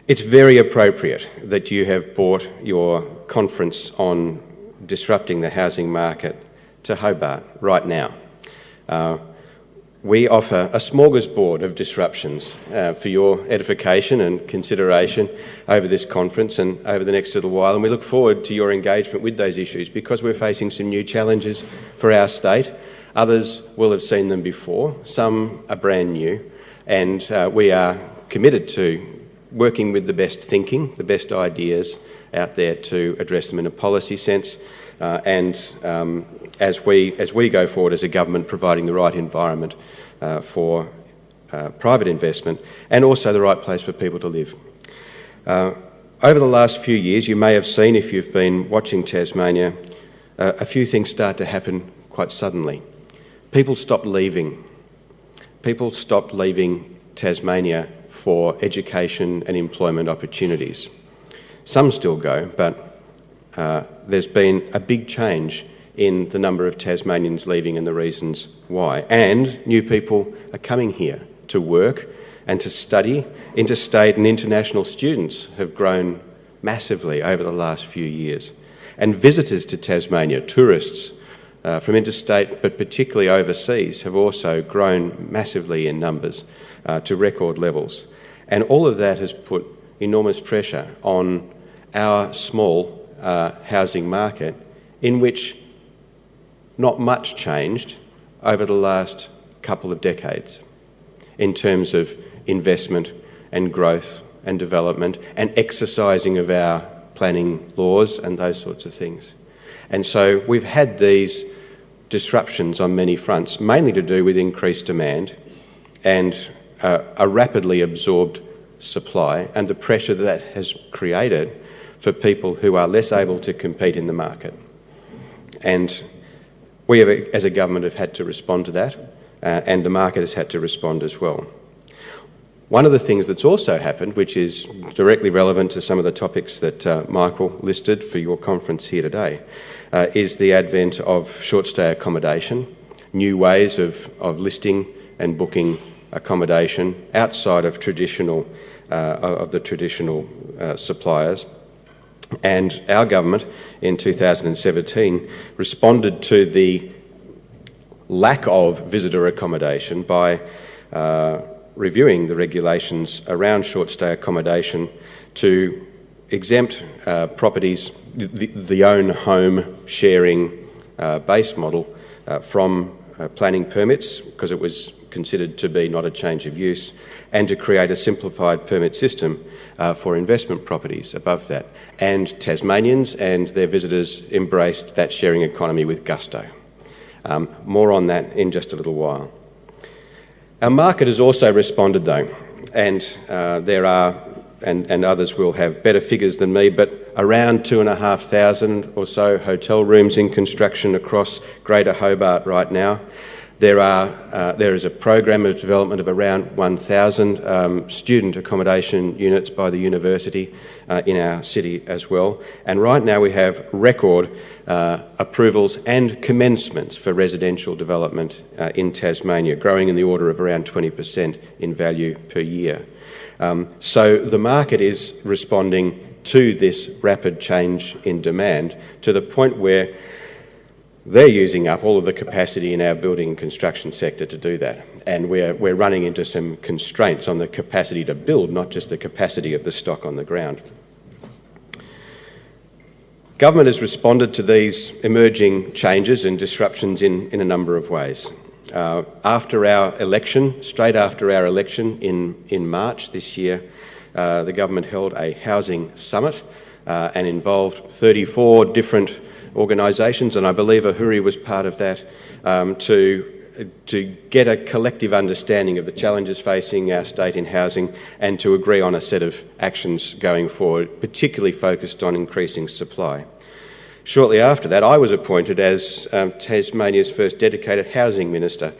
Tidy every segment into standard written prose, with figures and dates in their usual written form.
It's very appropriate that you have brought your conference on disrupting the housing market to Hobart right now. We offer a smorgasbord of disruptions for your edification and consideration over this conference and over the next little while, and we look forward to your engagement with those issues because we're facing some new challenges for our state. Others will have seen them before, some are brand new, and we are committed to working with the best thinking, the best ideas out there to address them in a policy sense, and as we go forward as a government, providing the right environment for private investment and also the right place for people to live. Over the last few years, you may have seen, if you've been watching Tasmania, a few things start to happen quite suddenly. People stopped leaving. People stopped leaving Tasmania for education and employment opportunities. Some still go, but there's been a big change in the number of Tasmanians leaving and the reasons why. And new people are coming here to work and to study. Interstate and international students have grown massively over the last few years. And visitors to Tasmania, tourists from interstate but particularly overseas, have also grown massively in numbers to record levels. And all of that has put enormous pressure on our small housing market, in which not much changed over the last couple of decades in terms of investment and growth and development and exercising of our planning laws and those sorts of things. And so we've had these disruptions on many fronts, mainly to do with increased demand and a rapidly absorbed supply and the pressure that has created for people who are less able to compete in the market. And we have, as a government, have had to respond to that, and the market has had to respond as well. One of the things that's also happened, which is directly relevant to some of the topics that Michael listed for your conference here today, is the advent of short-stay accommodation, new ways of listing and booking accommodation outside of the traditional suppliers. And our government in 2017 responded to the lack of visitor accommodation by reviewing the regulations around short-stay accommodation to exempt properties, the own home sharing base model from planning permits, because it was considered to be not a change of use, and to create a simplified permit system for investment properties above that. And Tasmanians and their visitors embraced that sharing economy with gusto. More on that in just a little while. Our market has also responded though, and there are, and others will have better figures than me, but around 2,500 or so hotel rooms in construction across Greater Hobart right now. There is a program of development of around 1,000 student accommodation units by the university in our city as well. And right now we have record approvals and commencements for residential development in Tasmania, growing in the order of around 20% in value per year. So the market is responding to this rapid change in demand to the point where they're using up all of the capacity in our building and construction sector to do that. And we're running into some constraints on the capacity to build, not just the capacity of the stock on the ground. Government has responded to these emerging changes and disruptions in a number of ways. After our election, straight after our election in March this year, the government held a housing summit and involved 34 different organisations, and I believe AHURI was part of that, to get a collective understanding of the challenges facing our state in housing and to agree on a set of actions going forward, particularly focused on increasing supply. Shortly after that, I was appointed as Tasmania's first dedicated housing minister,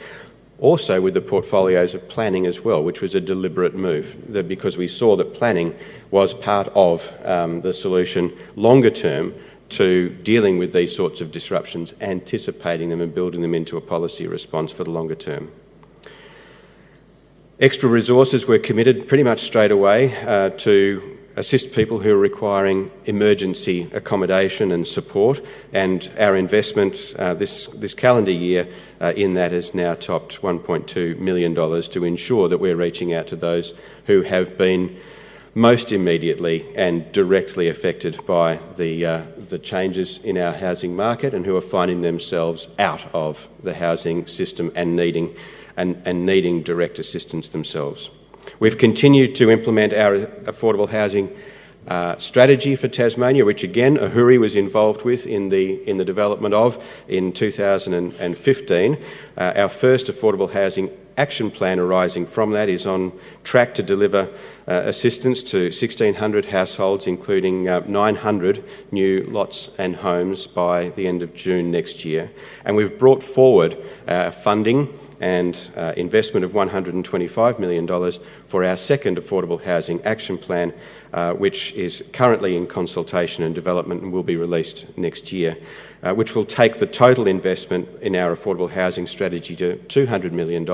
also with the portfolios of planning as well, which was a deliberate move, because we saw that planning was part of the solution longer term to dealing with these sorts of disruptions, anticipating them and building them into a policy response for the longer term. Extra resources were committed pretty much straight away to assist people who are requiring emergency accommodation and support, and our investment this calendar year in that has now topped $1.2 million to ensure that we're reaching out to those who have been most immediately and directly affected by the changes in our housing market and who are finding themselves out of the housing system and needing direct assistance themselves. We've continued to implement our affordable housing strategy for Tasmania, which again AHURI was involved with in the development of in 2015. Our first affordable housing action plan arising from that is on track to deliver assistance to 1,600 households, including 900 new lots and homes by the end of June next year. And we've brought forward funding and investment of $125 million for our second affordable housing action plan, which is currently in consultation and development and will be released next year, which will take the total investment in our affordable housing strategy to $200 million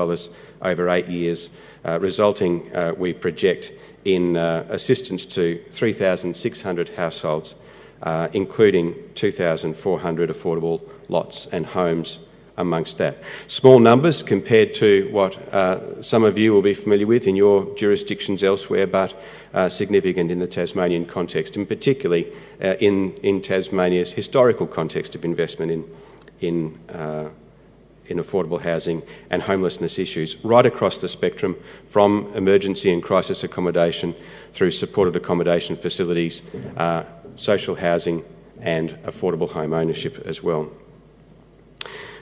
over 8 years, resulting, we project, in assistance to 3,600 households, including 2,400 affordable lots and homes amongst that. Small numbers compared to what some of you will be familiar with in your jurisdictions elsewhere, but significant in the Tasmanian context, and particularly in Tasmania's historical context of investment in affordable housing and homelessness issues, right across the spectrum, from emergency and crisis accommodation through supported accommodation facilities, social housing and affordable home ownership as well.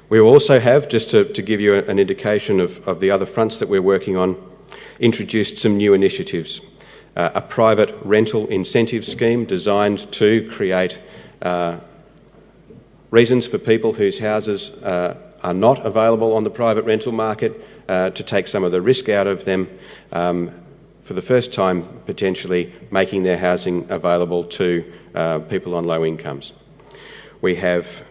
We also have, just to give you an indication of the other fronts that we're working on, introduced some new initiatives. A private rental incentive scheme designed to create reasons for people whose houses are not available on the private rental market to take some of the risk out of them, for the first time potentially making their housing available to people on low incomes. We have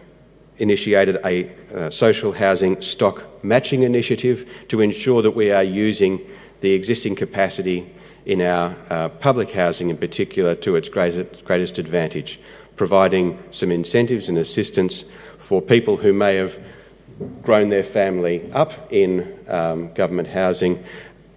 initiated a social housing stock matching initiative to ensure that we are using the existing capacity in our public housing in particular to its greatest advantage, providing some incentives and assistance for people who may have grown their family up in government housing.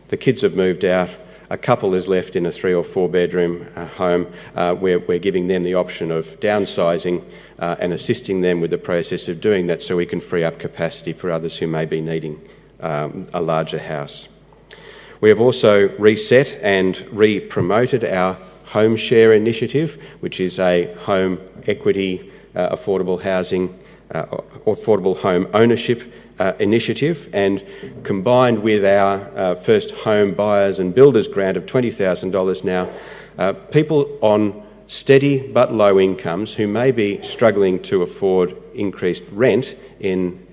The kids have moved out, a couple is left in a 3 or 4 bedroom home. We're giving them the option of downsizing and assisting them with the process of doing that so we can free up capacity for others who may be needing a larger house. We have also reset and re-promoted our Home Share initiative, which is a home equity, affordable housing, affordable home ownership initiative, and combined with our first home buyers and builders grant of $20,000 now, people on steady but low incomes who may be struggling to afford increased rent in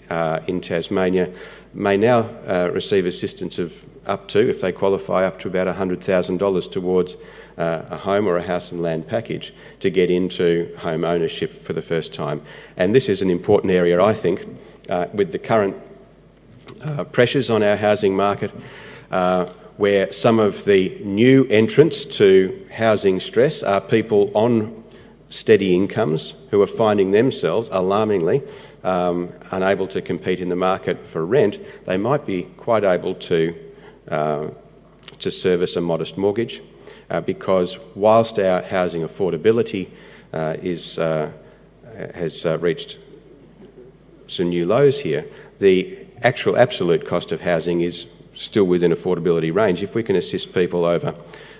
Tasmania may now receive assistance of up to, if they qualify, up to about $100,000 towards a home or a house and land package to get into home ownership for the first time. And this is an important area, I think, with the current pressures on our housing market, where some of the new entrants to housing stress are people on steady incomes who are finding themselves, alarmingly, unable to compete in the market for rent. They might be quite able to service a modest mortgage, because whilst our housing affordability has reached some new lows here, the actual absolute cost of housing is still within affordability range if we can assist people over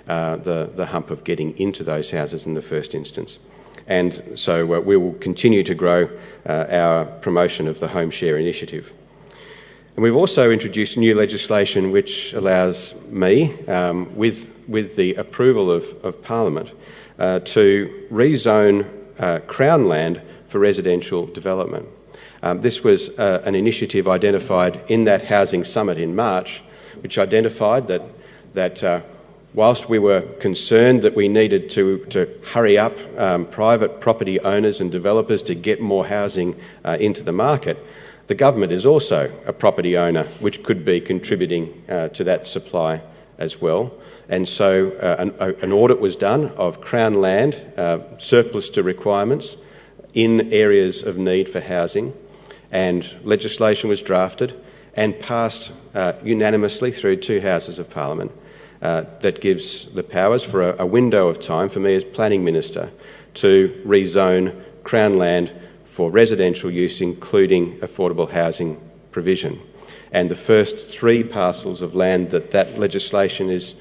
the hump of getting into those houses in the first instance. And so we will continue to grow our promotion of the Home Share initiative. And we've also introduced new legislation which allows me, with the approval of Parliament, to rezone Crown land for residential development. This was an initiative identified in that housing summit in March, which identified that whilst we were concerned that we needed to hurry up private property owners and developers to get more housing into the market, the government is also a property owner which could be contributing to that supply as well. And so an audit was done of Crown land, surplus to requirements, in areas of need for housing, and legislation was drafted and passed unanimously through 2 Houses of Parliament that gives the powers for a window of time for me as Planning Minister to rezone Crown land for residential use, including affordable housing provision. And the first 3 parcels of land that legislation is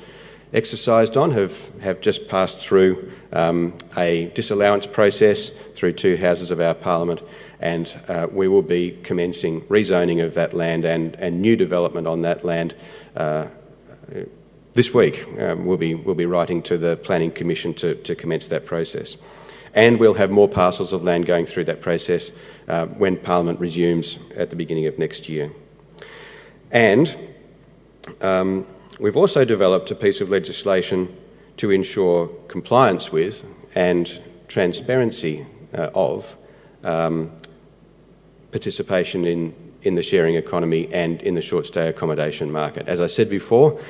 exercised on have just passed through a disallowance process through 2 Houses of our Parliament, and we will be commencing rezoning of that land and new development on that land this week. We'll be writing to the Planning Commission to commence that process. And we'll have more parcels of land going through that process when Parliament resumes at the beginning of next year. And we've also developed a piece of legislation to ensure compliance with and transparency of participation in the sharing economy and in the short stay accommodation market. As I said before,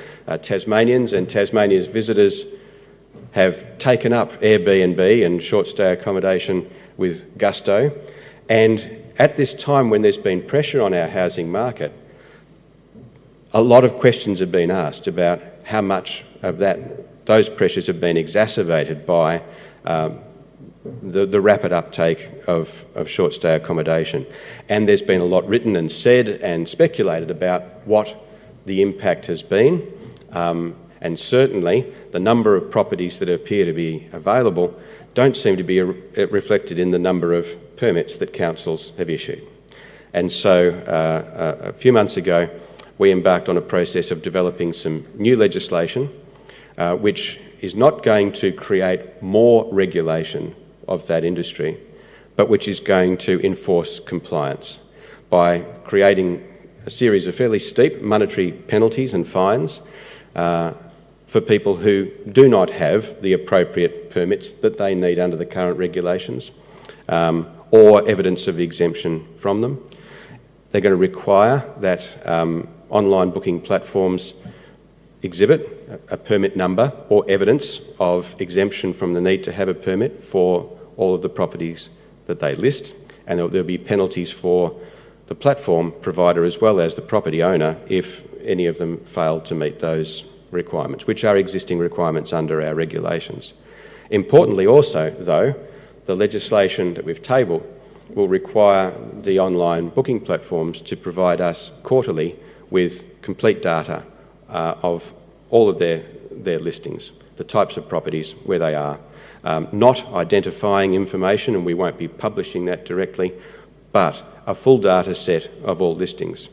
Tasmanians and Tasmania's visitors have taken up Airbnb and short stay accommodation with gusto, and at this time when there's been pressure on our housing market, a lot of questions have been asked about how much of those pressures have been exacerbated by the rapid uptake of short stay accommodation. And there's been a lot written and said and speculated about what the impact has been. And certainly the number of properties that appear to be available don't seem to be reflected in the number of permits that councils have issued. And so a few months ago, we embarked on a process of developing some new legislation which is not going to create more regulation of that industry, but which is going to enforce compliance by creating a series of fairly steep monetary penalties and fines for people who do not have the appropriate permits that they need under the current regulations or evidence of exemption from them. They're going to require that online booking platforms exhibit a permit number or evidence of exemption from the need to have a permit for all of the properties that they list, and there'll be penalties for the platform provider as well as the property owner if any of them fail to meet those requirements, which are existing requirements under our regulations. Importantly also, though, the legislation that we've tabled will require the online booking platforms to provide us quarterly with complete data of all of their listings, the types of properties, where they are, not identifying information, and we won't be publishing that directly, but a full data set of all listings.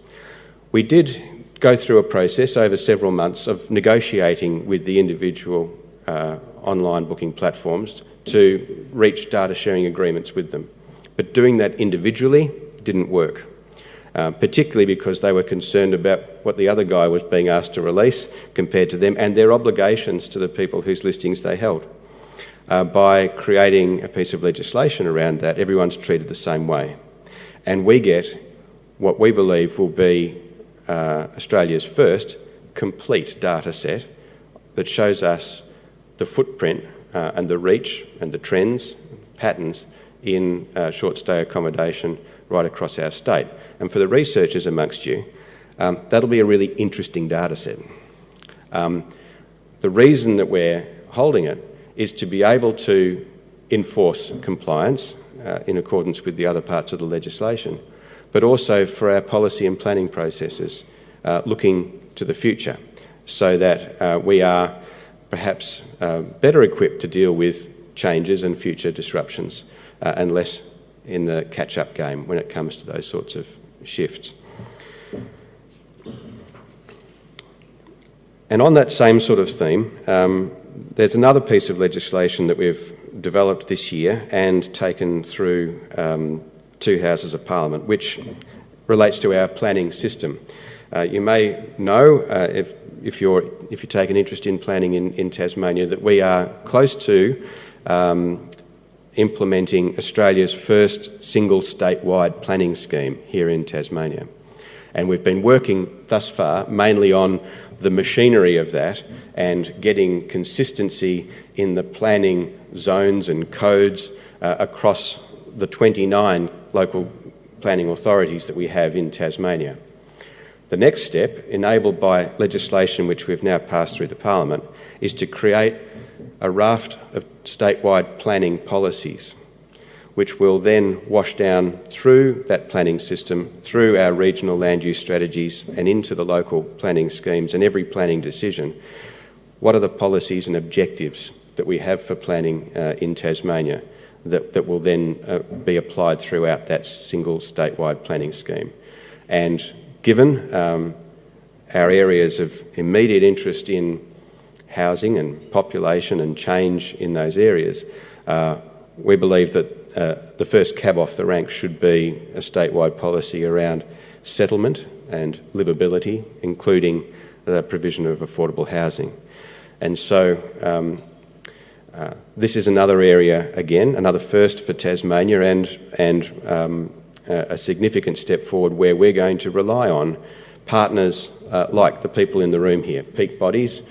We did go through a process over several months of negotiating with the individual online booking platforms to reach data sharing agreements with them. But doing that individually didn't work, particularly because they were concerned about what the other guy was being asked to release compared to them and their obligations to the people whose listings they held. By creating a piece of legislation around that, everyone's treated the same way. And we get what we believe will be Australia's first complete data set that shows us the footprint and the reach and the trends, patterns in short stay accommodation right across our state. And for the researchers amongst you, that'll be a really interesting data set. The reason that we're holding it is to be able to enforce compliance in accordance with the other parts of the legislation, but also for our policy and planning processes looking to the future so that we are perhaps better equipped to deal with changes and future disruptions and less in the catch-up game when it comes to those sorts of shifts. And on that same sort of theme, there's another piece of legislation that we've developed this year and taken through 2 Houses of Parliament, which relates to our planning system. You may know, if you take an interest in planning in Tasmania, that we are close to implementing Australia's first single statewide planning scheme here in Tasmania. And we've been working thus far mainly on the machinery of that and getting consistency in the planning zones and codes across the 29 local planning authorities that we have in Tasmania. The next step, enabled by legislation which we've now passed through the Parliament, is to create a raft of statewide planning policies which will then wash down through that planning system, through our regional land use strategies and into the local planning schemes and every planning decision. What are the policies and objectives that we have for planning in Tasmania that will then be applied throughout that single statewide planning scheme? And given our areas of immediate interest in housing and population and change in those areas, we believe that the first cab off the rank should be a statewide policy around settlement and livability, including the provision of affordable housing. And so this is another area, again, another first for Tasmania and a significant step forward where we're going to rely on partners like the people in the room here, peak bodies,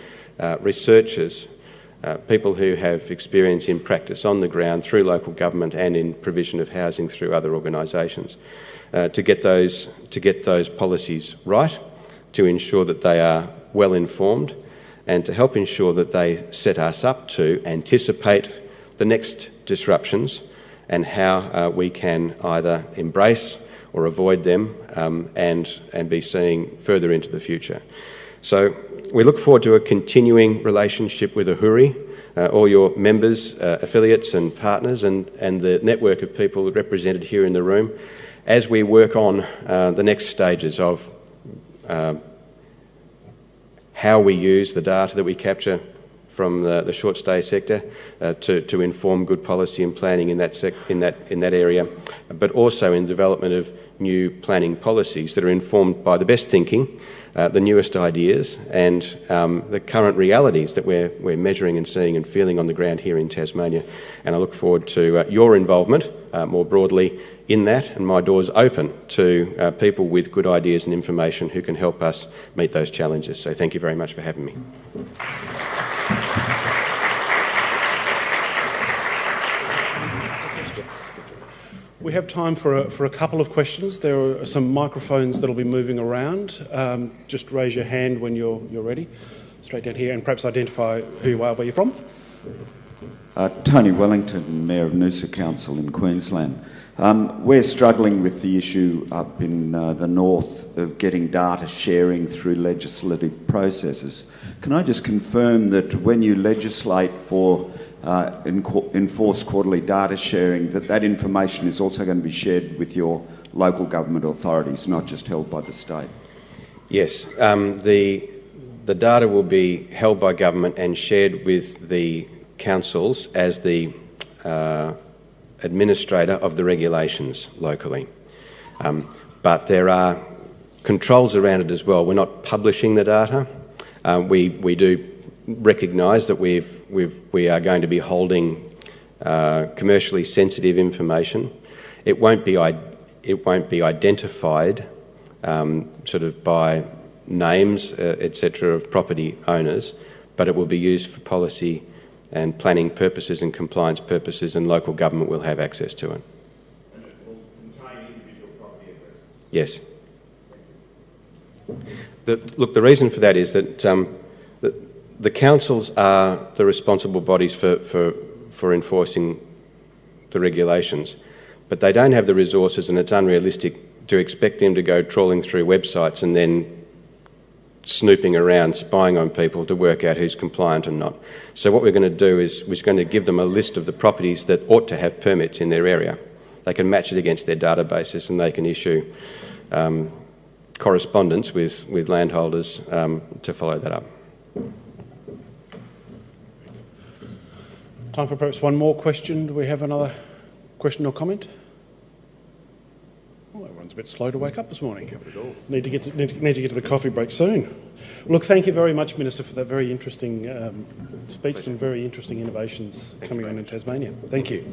researchers, people who have experience in practice on the ground through local government and in provision of housing through other organisations, to get those policies right, to ensure that they are well informed, and to help ensure that they set us up to anticipate the next disruptions and how we can either embrace or avoid them and be seeing further into the future. So we look forward to a continuing relationship with AHURI, all your members, affiliates and partners and the network of people represented here in the room as we work on the next stages of how we use the data that we capture from the short stay sector to inform good policy and planning in that area, but also in development of new planning policies that are informed by the best thinking, the newest ideas and the current realities that we're measuring and seeing and feeling on the ground here in Tasmania. And I look forward to your involvement more broadly in that, and my door's open to people with good ideas and information who can help us meet those challenges. So thank you very much for having me. We have time for a couple of questions. There are some microphones that will be moving around. Just raise your hand when you're ready. Straight down here, and perhaps identify who you are, where you're from. Tony Wellington, Mayor of Noosa Council in Queensland. We're struggling with the issue up in the north of getting data sharing through legislative processes. Can I just confirm that when you legislate for enforced quarterly data sharing, that information is also going to be shared with your local government authorities, not just held by the state? Yes. The data will be held by government and shared with the councils as the administrator of the regulations locally. But there are controls around it as well. We're not publishing the data. We do recognise that we are going to be holding commercially sensitive information. It won't be identified sort of by names, etc., of property owners, but it will be used for policy and planning purposes and compliance purposes, and local government will have access to it. And it will contain individual property addresses? Yes. Look, the reason for that is that the councils are the responsible bodies for enforcing the regulations, but they don't have the resources, and it's unrealistic to expect them to go trawling through websites and then snooping around, spying on people to work out who's compliant and not. So what we're going to do is we're going to give them a list of the properties that ought to have permits in their area. They can match it against their databases and they can issue correspondence with landholders to follow that up. Time for perhaps one more question. Do we have another question or comment? Oh, everyone's a bit slow to wake up this morning. Need to get to the coffee break soon. Look, thank you very much, Minister, for that very interesting speech. Some very interesting innovations coming on in Tasmania. Thank you.